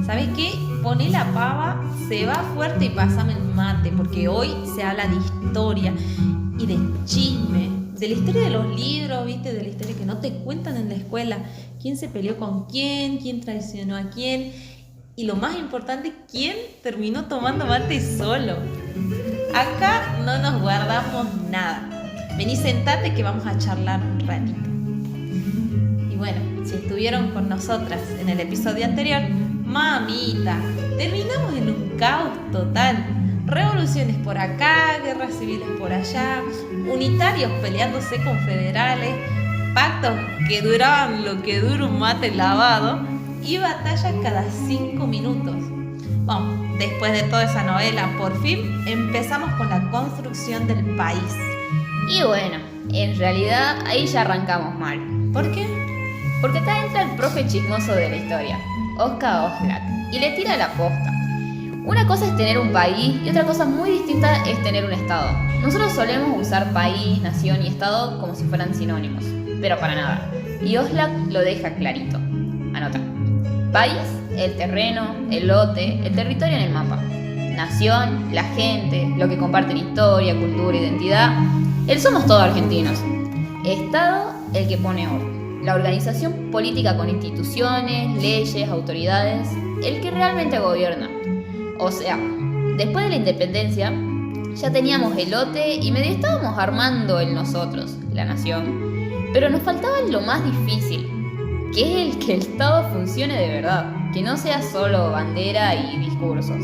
¿Sabes qué? Poné la pava, se va fuerte y pásame el mate, porque hoy se habla de historia y de chisme, de la historia de los libros, ¿viste? De la historia que no te cuentan en la escuela. ¿Quién se peleó con quién traicionó a quién? Y lo más importante, ¿quién terminó tomando mate solo? Acá no nos guardamos nada. Vení, sentate que vamos a charlar un ratito. Y bueno, si estuvieron con nosotras en el episodio anterior, mamita, terminamos en un caos total. Revoluciones por acá, guerras civiles por allá, unitarios peleándose con federales, pactos que duraban lo que dura un mate lavado y batallas cada 5 minutos. Bueno, después de toda esa novela, por fin empezamos con la construcción del país. Y bueno, en realidad ahí ya arrancamos mal. ¿Por qué? Porque acá entra el profe chismoso de la historia, Oscar Oxlack, y le tira la posta. Una cosa es tener un país y otra cosa muy distinta es tener un estado. Nosotros solemos usar país, nación y estado como si fueran sinónimos, pero para nada. Y Oxlack lo deja clarito. Anota. País, el terreno, el lote, el territorio en el mapa. Nación, la gente, lo que comparten historia, cultura, identidad. El somos todos argentinos. Estado, el que pone orden. La organización política con instituciones, leyes, autoridades. El que realmente gobierna. O sea, después de la independencia, ya teníamos el lote y medio estábamos armando el nosotros, la nación. Pero nos faltaba lo más difícil, que es el que el Estado funcione de verdad, que no sea solo bandera y discursos.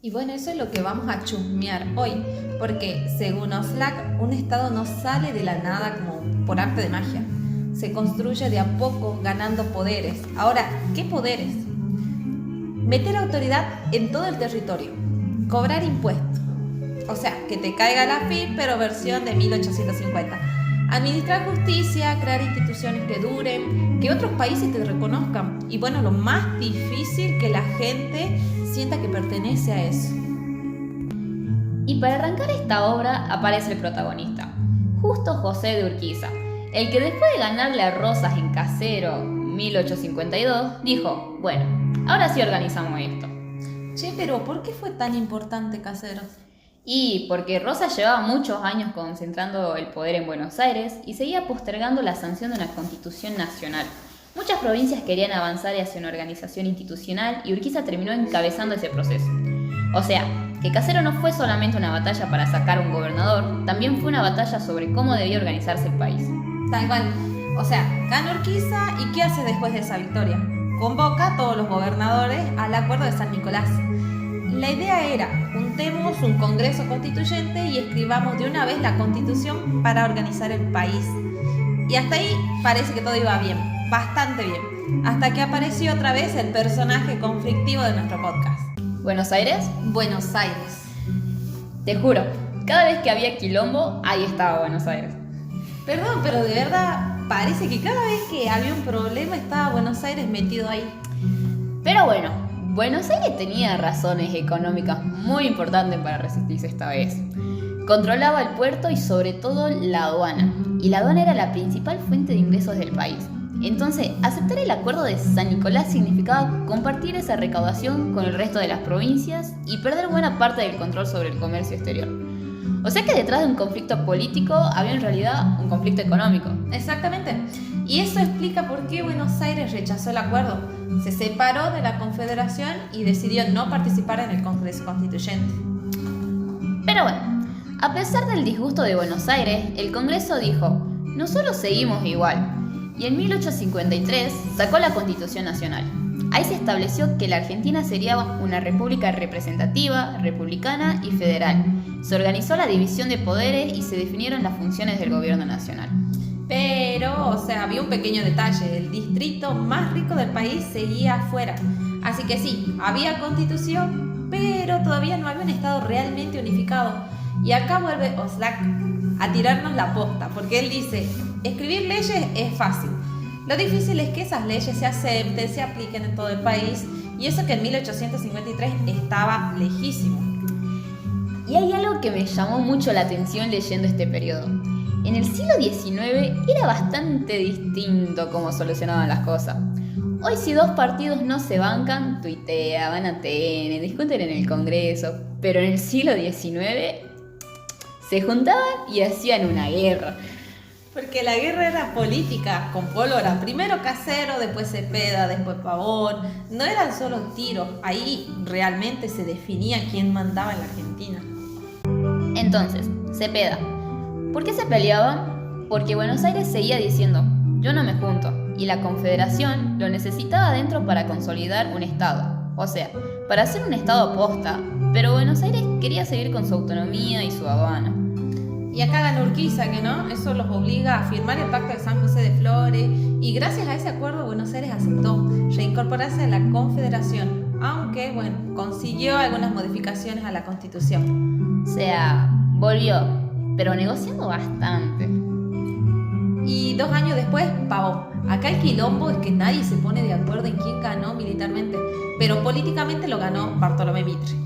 Y bueno, eso es lo que vamos a chusmear hoy, porque según Oxlack, un Estado no sale de la nada como por arte de magia. Se construye de a poco ganando poderes. Ahora, ¿qué poderes? Meter autoridad en todo el territorio, cobrar impuestos, o sea, que te caiga la FIP pero versión de 1850, administrar justicia, crear instituciones que duren, que otros países te reconozcan y bueno, lo más difícil, que la gente sienta que pertenece a eso. Y para arrancar esta obra aparece el protagonista, Justo José de Urquiza, el que después de ganarle a Rosas en Caseros 1852, dijo, bueno, ahora sí organizamos esto. Che, pero ¿por qué fue tan importante Caseros? Y porque Rosas llevaba muchos años concentrando el poder en Buenos Aires y seguía postergando la sanción de una constitución nacional. Muchas provincias querían avanzar hacia una organización institucional y Urquiza terminó encabezando ese proceso. O sea, que Caseros no fue solamente una batalla para sacar un gobernador, también fue una batalla sobre cómo debía organizarse el país. Tal cual. O sea, gana Urquiza y ¿qué hace después de esa victoria? Convoca a todos los gobernadores al acuerdo de San Nicolás. La idea era, juntemos un congreso constituyente y escribamos de una vez la constitución para organizar el país. Y hasta ahí parece que todo iba bien, bastante bien, hasta que apareció otra vez el personaje conflictivo de nuestro podcast. ¿Buenos Aires? Buenos Aires. Te juro, cada vez que había quilombo, ahí estaba Buenos Aires. Perdón, pero de verdad parece que cada vez que había un problema estaba Buenos Aires metido ahí. Pero bueno, Buenos Aires tenía razones económicas muy importantes para resistirse esta vez. Controlaba el puerto y sobre todo la aduana. Y la aduana era la principal fuente de ingresos del país. Entonces, aceptar el acuerdo de San Nicolás significaba compartir esa recaudación con el resto de las provincias y perder buena parte del control sobre el comercio exterior. O sea que detrás de un conflicto político había en realidad un conflicto económico. Exactamente. Y eso explica por qué Buenos Aires rechazó el acuerdo. Se separó de la Confederación y decidió no participar en el Congreso Constituyente. Pero bueno, a pesar del disgusto de Buenos Aires, el Congreso dijo, nosotros seguimos igual. Y en 1853 sacó la Constitución Nacional. Ahí se estableció que la Argentina sería una república representativa, republicana y federal. Se organizó la división de poderes y se definieron las funciones del gobierno nacional. Pero, o sea, había un pequeño detalle. El distrito más rico del país seguía afuera. Así que sí, había constitución, pero todavía no había un estado realmente unificado. Y acá vuelve Oxlack a tirarnos la posta, porque él dice, escribir leyes es fácil. Lo difícil es que esas leyes se acepten, se apliquen en todo el país, y eso que en 1853 estaba lejísimo. Y hay algo que me llamó mucho la atención leyendo este periodo. En el siglo XIX era bastante distinto cómo solucionaban las cosas. Hoy si dos partidos no se bancan, tuitean, van a TN, discuten en el Congreso, pero en el siglo XIX se juntaban y hacían una guerra. Porque la guerra era política, con pólvora. Primero Casero, después Cepeda, después Pavón. No eran solo tiros, ahí realmente se definía quién mandaba en la Argentina. Entonces, Cepeda, ¿por qué se peleaban? Porque Buenos Aires seguía diciendo, yo no me junto, y la Confederación lo necesitaba dentro para consolidar un Estado, o sea, para hacer un Estado posta, pero Buenos Aires quería seguir con su autonomía y su aduana. Y acá ganó Urquiza, que no, eso los obliga a firmar el Pacto de San José de Flores, y gracias a ese acuerdo Buenos Aires aceptó reincorporarse a la Confederación, aunque, bueno, consiguió algunas modificaciones a la Constitución. O sea, volvió, pero negociando bastante. Y 2 años después, Pavón. Acá el quilombo es que nadie se pone de acuerdo en quién ganó militarmente, pero políticamente lo ganó Bartolomé Mitre.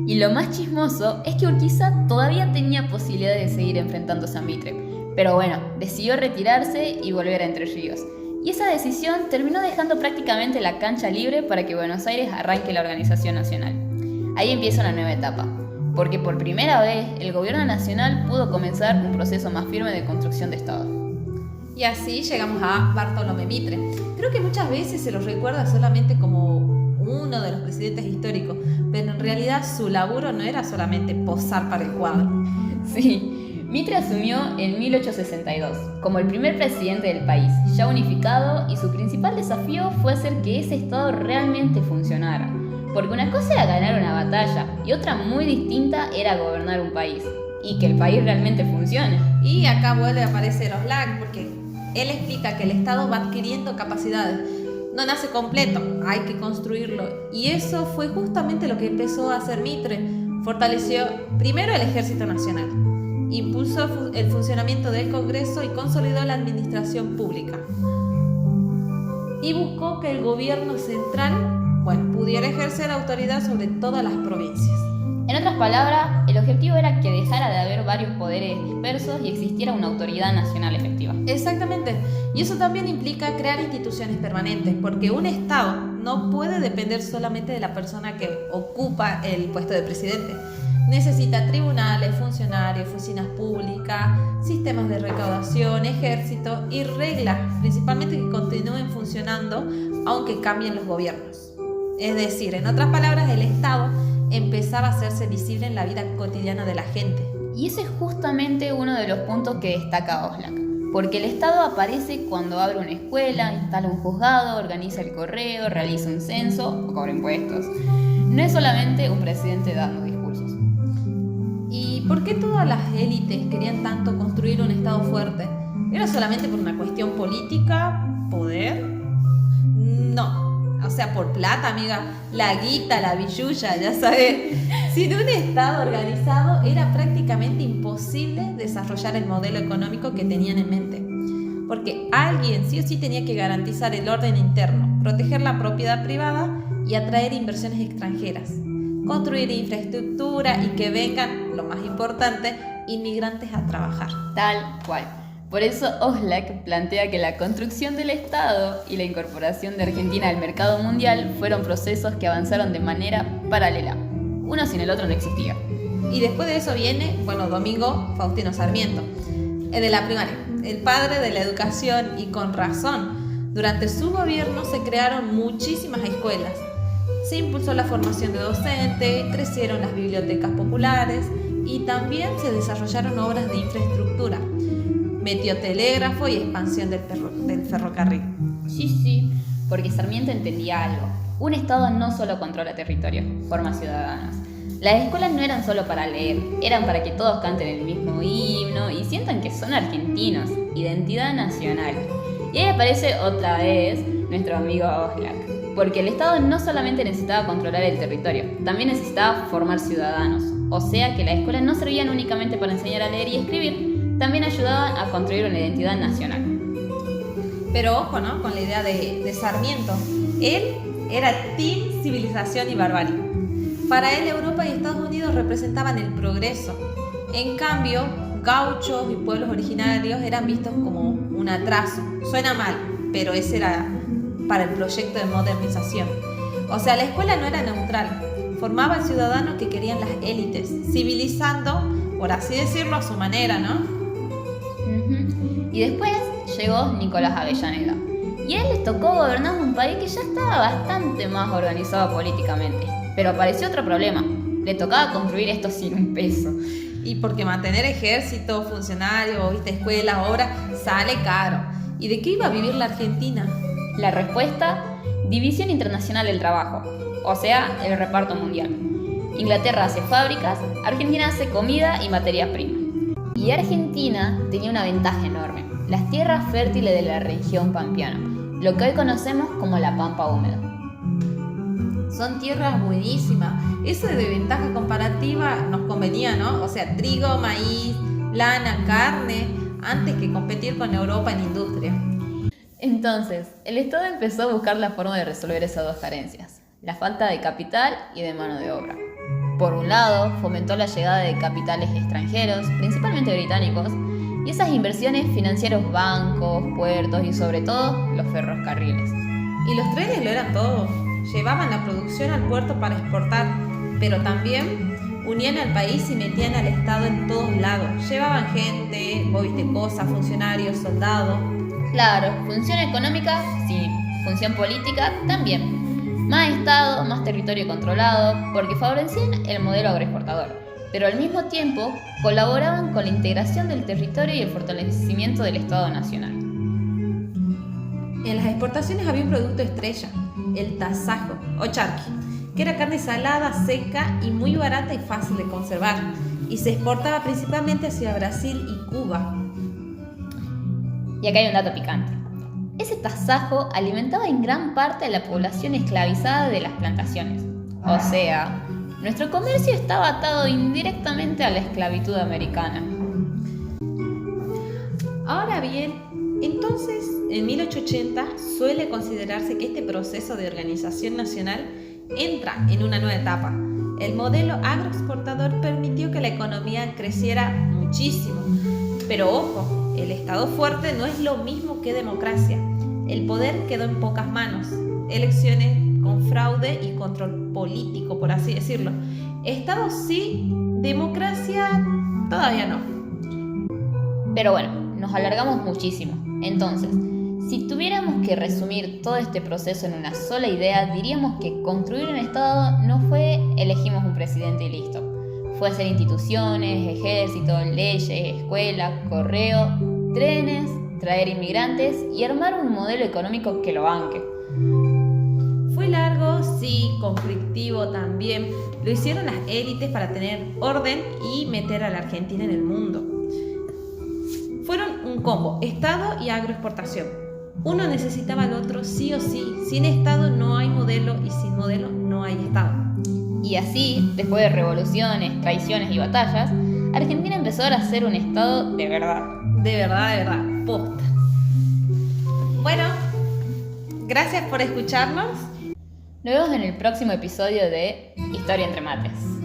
Y lo más chismoso es que Urquiza todavía tenía posibilidad de seguir enfrentándose a Mitre, pero bueno, decidió retirarse y volver a Entre Ríos. Y esa decisión terminó dejando prácticamente la cancha libre para que Buenos Aires arranque la organización nacional. Ahí empieza una nueva etapa, porque por primera vez el gobierno nacional pudo comenzar un proceso más firme de construcción de Estado. Y así llegamos a Bartolomé Mitre. Creo que muchas veces se lo recuerda solamente como uno de los presidentes históricos, pero en realidad su laburo no era solamente posar para el cuadro. Sí, Mitre asumió en 1862 como el primer presidente del país, ya unificado, y su principal desafío fue hacer que ese Estado realmente funcionara. Porque una cosa era ganar una batalla y otra muy distinta era gobernar un país y que el país realmente funcione. Y acá vuelve a aparecer Oslac, porque él explica que el Estado va adquiriendo capacidades. No nace completo, hay que construirlo. Y eso fue justamente lo que empezó a hacer Mitre. Fortaleció primero el Ejército Nacional, impulsó el funcionamiento del Congreso y consolidó la administración pública. Y buscó que el gobierno central, pudiera ejercer autoridad sobre todas las provincias. En otras palabras, el objetivo era que dejara de haber varios poderes dispersos y existiera una autoridad nacional efectiva. Exactamente. Y eso también implica crear instituciones permanentes, porque un Estado no puede depender solamente de la persona que ocupa el puesto de presidente. Necesita tribunales, funcionarios, oficinas públicas, sistemas de recaudación, ejército y reglas, principalmente que continúen funcionando aunque cambien los gobiernos. Es decir, en otras palabras, el Estado empezaba a hacerse visible en la vida cotidiana de la gente. Y ese es justamente uno de los puntos que destaca Oslac, porque el Estado aparece cuando abre una escuela, instala un juzgado, organiza el correo, realiza un censo o cobra impuestos. No es solamente un presidente dando discursos. ¿Y por qué todas las élites querían tanto construir un Estado fuerte? ¿Era solamente por una cuestión política? ¿Poder? No. O sea, por plata, amiga, la guita, la billulla, ya sabes. Sin un Estado organizado era prácticamente imposible desarrollar el modelo económico que tenían en mente. Porque alguien sí o sí tenía que garantizar el orden interno, proteger la propiedad privada y atraer inversiones extranjeras, construir infraestructura y que vengan, lo más importante, inmigrantes a trabajar. Tal cual. Por eso Oslac plantea que la construcción del Estado y la incorporación de Argentina al mercado mundial fueron procesos que avanzaron de manera paralela. Uno sin el otro no existía. Y después de eso viene, Domingo Faustino Sarmiento, de la primaria, el padre de la educación, y con razón. Durante su gobierno se crearon muchísimas escuelas, se impulsó la formación de docentes, crecieron las bibliotecas populares y también se desarrollaron obras de infraestructura. Metió telégrafo y expansión del ferrocarril. Sí, porque Sarmiento entendía algo. Un Estado no solo controla territorio, forma ciudadanos. Las escuelas no eran solo para leer, eran para que todos canten el mismo himno y sientan que son argentinos, identidad nacional. Y ahí aparece otra vez nuestro amigo Oslac, porque el Estado no solamente necesitaba controlar el territorio, también necesitaba formar ciudadanos. O sea que las escuelas no servían únicamente para enseñar a leer y escribir, también ayudaban a construir una identidad nacional. Pero ojo, ¿no?, con la idea de Sarmiento. Él era team civilización y barbarie. Para él, Europa y Estados Unidos representaban el progreso. En cambio, gauchos y pueblos originarios eran vistos como un atraso. Suena mal, pero ese era para el proyecto de modernización. O sea, la escuela no era neutral, formaba al ciudadano que querían las élites, civilizando, por así decirlo, a su manera, ¿no? Y después llegó Nicolás Avellaneda. Y a él le tocó gobernar un país que ya estaba bastante más organizado políticamente. Pero apareció otro problema. Le tocaba construir esto sin un peso. Y porque mantener ejército, funcionarios, escuelas, obras, sale caro. ¿Y de qué iba a vivir la Argentina? La respuesta, división internacional del trabajo, o sea, el reparto mundial. Inglaterra hace fábricas, Argentina hace comida y materias primas. Y Argentina tenía una ventaja enorme, las tierras fértiles de la región pampeana, lo que hoy conocemos como la pampa húmeda. Son tierras buenísimas. Eso de ventaja comparativa nos convenía, ¿no? O sea, trigo, maíz, lana, carne, antes que competir con Europa en industria. Entonces, el Estado empezó a buscar la forma de resolver esas dos carencias, la falta de capital y de mano de obra. Por un lado, fomentó la llegada de capitales extranjeros, principalmente británicos, y esas inversiones financiaron bancos, puertos y sobre todo los ferrocarriles. Y los trenes lo eran todo. Llevaban la producción al puerto para exportar, pero también unían al país y metían al Estado en todos lados. Llevaban gente, cosas, funcionarios, soldados. Claro, función económica, sí. Función política, también. Más Estado, más territorio controlado, porque favorecían el modelo agroexportador, pero al mismo tiempo colaboraban con la integración del territorio y el fortalecimiento del Estado nacional. En las exportaciones había un producto estrella, el tasajo o charqui, que era carne salada, seca y muy barata y fácil de conservar, y se exportaba principalmente hacia Brasil y Cuba. Y acá hay un dato picante. Ese tasajo alimentaba en gran parte a la población esclavizada de las plantaciones. O sea, nuestro comercio estaba atado indirectamente a la esclavitud americana. Ahora bien, entonces, en 1880 suele considerarse que este proceso de organización nacional entra en una nueva etapa. El modelo agroexportador permitió que la economía creciera muchísimo. Pero ojo, el Estado fuerte no es lo mismo que democracia. El poder quedó en pocas manos. Elecciones con fraude y control político, por así decirlo. Estado sí, democracia todavía no. Pero bueno, nos alargamos muchísimo. Entonces, si tuviéramos que resumir todo este proceso en una sola idea, diríamos que construir un Estado no fue elegimos un presidente y listo. Fue hacer instituciones, ejército, leyes, escuelas, correo, trenes, traer inmigrantes y armar un modelo económico que lo banque. Fue largo, sí, conflictivo también. Lo hicieron las élites para tener orden y meter a la Argentina en el mundo. Fueron un combo, Estado y agroexportación. Uno necesitaba al otro sí o sí. Sin Estado no hay modelo y sin modelo no hay Estado. Y así, después de revoluciones, traiciones y batallas, Argentina empezó a ser un Estado de verdad. De verdad, posta. Bueno, gracias por escucharnos. Nos vemos en el próximo episodio de Historia entre Mates.